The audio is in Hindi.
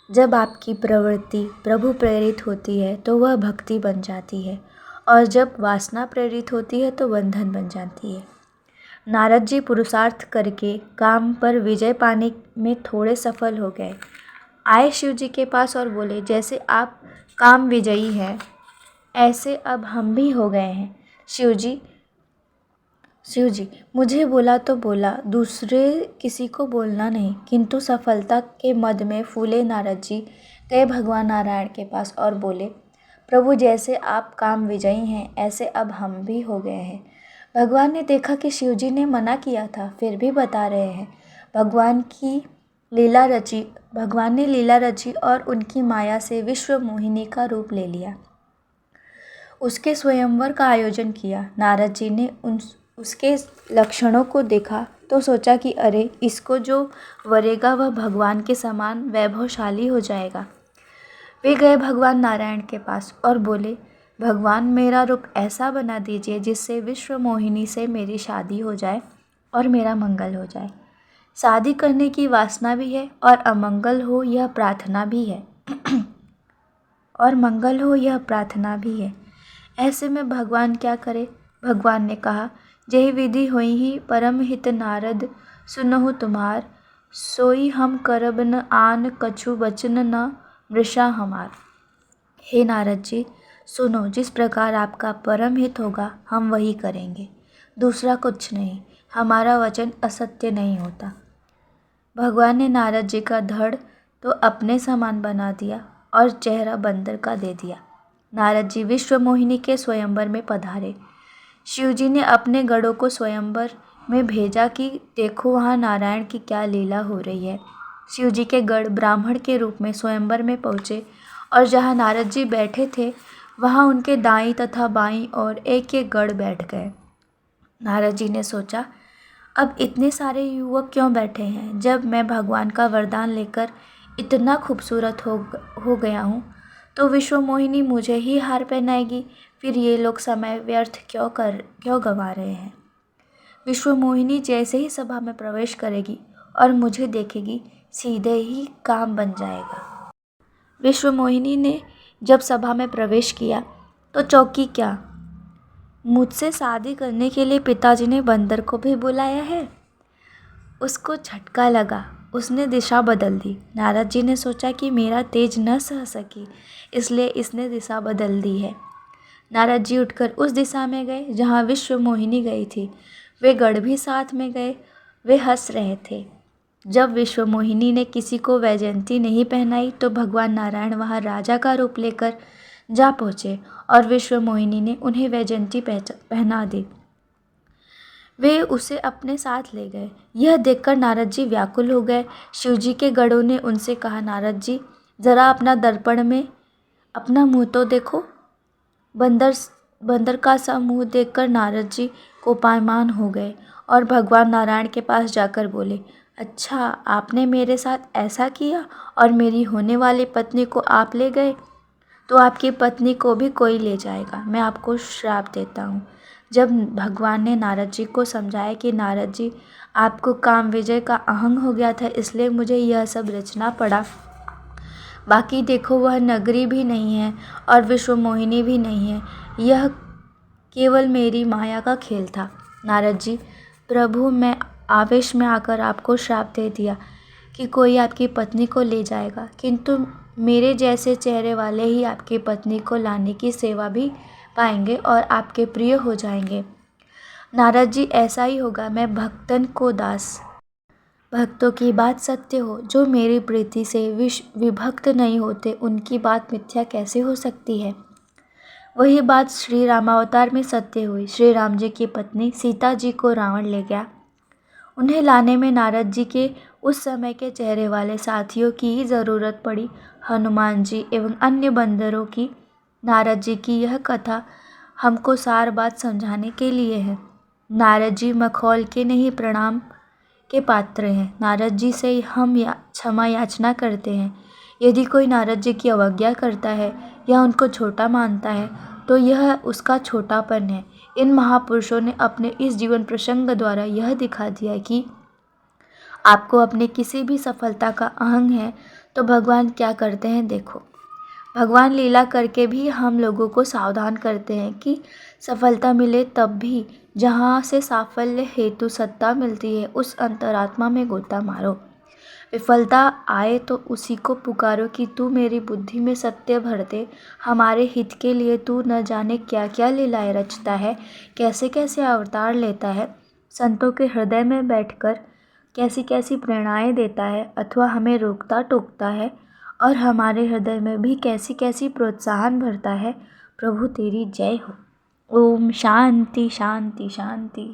जब आपकी प्रवृत्ति प्रभु प्रेरित होती है तो वह भक्ति बन जाती है, और जब वासना प्रेरित होती है तो बंधन बन जाती है। नारद जी पुरुषार्थ करके काम पर विजय पाने में थोड़े सफल हो गए। आए शिव जी के पास और बोले, जैसे आप काम विजयी हैं ऐसे अब हम भी हो गए हैं। शिव जी मुझे बोला तो बोला, दूसरे किसी को बोलना नहीं। किंतु सफलता के मद में फूले नारद जी गए भगवान नारायण के पास और बोले, प्रभु जैसे आप काम विजयी हैं ऐसे अब हम भी हो गए हैं। भगवान ने देखा कि शिव जी ने मना किया था, फिर भी बता रहे हैं। भगवान ने लीला रची और उनकी माया से विश्व मोहिनी का रूप ले लिया। उसके स्वयंवर का आयोजन किया। नारद जी ने उसके लक्षणों को देखा तो सोचा कि अरे, इसको जो वरेगा वह भगवान के समान वैभवशाली हो जाएगा। वे गए भगवान नारायण के पास और बोले, भगवान मेरा रूप ऐसा बना दीजिए जिससे विश्व मोहिनी से मेरी शादी हो जाए और मेरा मंगल हो जाए। शादी करने की वासना भी है और अमंगल हो यह प्रार्थना भी है और मंगल हो यह प्रार्थना भी है। ऐसे में भगवान क्या करे? भगवान ने कहा, जय विधि होई ही परम हित नारद, सुनहु तुम्हार, सोई हम करब न आन कछु बचन न मृषा हमार। हे नारद जी, सुनो, जिस प्रकार आपका परम हित होगा हम वही करेंगे, दूसरा कुछ नहीं। हमारा वचन असत्य नहीं होता। भगवान ने नारद जी का धड़ तो अपने समान बना दिया और चेहरा बंदर का दे दिया। नारद जी विश्व मोहिनी के स्वयंवर में पधारे। शिव जी ने अपने गणों को स्वयंवर में भेजा कि देखो वहाँ नारायण की क्या लीला हो रही है। शिव जी के गण ब्राह्मण के रूप में स्वयंवर में पहुँचे और जहाँ नारद जी बैठे थे वहाँ उनके दाईं तथा बाईं और एक एक गण बैठ गए। नारद जी ने सोचा, अब इतने सारे युवक क्यों बैठे हैं? जब मैं भगवान का वरदान लेकर इतना खूबसूरत हो गया हूँ तो विश्व मोहिनी मुझे ही हार पहनाएगी। फिर ये लोग समय व्यर्थ क्यों गंवा रहे हैं? विश्व मोहिनी जैसे ही सभा में प्रवेश करेगी और मुझे देखेगी, सीधे ही काम बन जाएगा। विश्व मोहिनी ने जब सभा में प्रवेश किया तो चौंकी, क्या मुझसे शादी करने के लिए पिताजी ने बंदर को भी बुलाया है? उसको झटका लगा, उसने दिशा बदल दी। नारद जी ने सोचा कि मेरा तेज न सह सकी, इसलिए इसने दिशा बदल दी है। नारद जी उठकर उस दिशा में गए जहाँ विश्व मोहिनी गई थी। वे गण भी साथ में गए। वे हंस रहे थे। जब विश्व मोहिनी ने किसी को वैजयंती नहीं पहनाई तो भगवान नारायण वहाँ राजा का रूप लेकर जा पहुँचे और विश्व मोहिनी ने उन्हें वैजयंती पहना दी। वे उसे अपने साथ ले गए। यह देखकर नारद जी व्याकुल हो गए। शिव जी के गणों ने उनसे कहा, नारद जी, जरा अपना दर्पण में अपना मुंह तो देखो। बंदर का सा मुंह देखकर नारद जी कोपायमान हो गए और भगवान नारायण के पास जाकर बोले, अच्छा, आपने मेरे साथ ऐसा किया और मेरी होने वाली पत्नी को आप ले गए, तो आपकी पत्नी को भी कोई ले जाएगा। मैं आपको श्राप देता हूँ। जब भगवान ने नारद जी को समझाया कि नारद जी, आपको काम विजय का अहंग हो गया था, इसलिए मुझे यह सब रचना पड़ा। बाकी देखो, वह नगरी भी नहीं है और विश्व मोहिनी भी नहीं है, यह केवल मेरी माया का खेल था। नारद जी, प्रभु, मैं आवेश में आकर आपको श्राप दे दिया कि कोई आपकी पत्नी को ले जाएगा, किंतु मेरे जैसे चेहरे वाले ही आपकी पत्नी को लाने की सेवा भी पाएंगे और आपके प्रिय हो जाएंगे। नारद जी, ऐसा ही होगा। मैं भक्तन को दास। भक्तों की बात सत्य हो। जो मेरी प्रीति से विभक्त नहीं होते उनकी बात मिथ्या कैसे हो सकती है? वही बात श्री रामावतार में सत्य हुई। श्री राम जी की पत्नी सीता जी को रावण ले गया। उन्हें लाने में नारद जी के उस समय के चेहरे वाले साथियों की ही ज़रूरत पड़ी, हनुमान जी एवं अन्य बंदरों की। नारद जी की यह कथा हमको सार बात समझाने के लिए है। नारद जी मखौल के नहीं, प्रणाम के पात्र हैं। नारद जी से हम क्षमा याचना करते हैं। यदि कोई नारद जी की अवज्ञा करता है या उनको छोटा मानता है तो यह उसका छोटापन है। इन महापुरुषों ने अपने इस जीवन प्रसंग द्वारा यह दिखा दिया कि आपको अपने किसी भी सफलता का अहंग है तो भगवान क्या करते हैं देखो। भगवान लीला करके भी हम लोगों को सावधान करते हैं कि सफलता मिले तब भी जहाँ से साफल्य हेतु सत्ता मिलती है उस अंतरात्मा में गोता मारो। विफलता आए तो उसी को पुकारो कि तू मेरी बुद्धि में सत्य भर दे। हमारे हित के लिए तू न जाने क्या क्या लीलाएं रचता है, कैसे कैसे अवतार लेता है, संतों के हृदय में बैठकर कैसी कैसी प्रेरणाएं देता है, अथवा हमें रोकता टोकता है और हमारे हृदय में भी कैसी कैसी प्रोत्साहन भरता है। प्रभु तेरी जय हो। ओम शांति शांति शांति।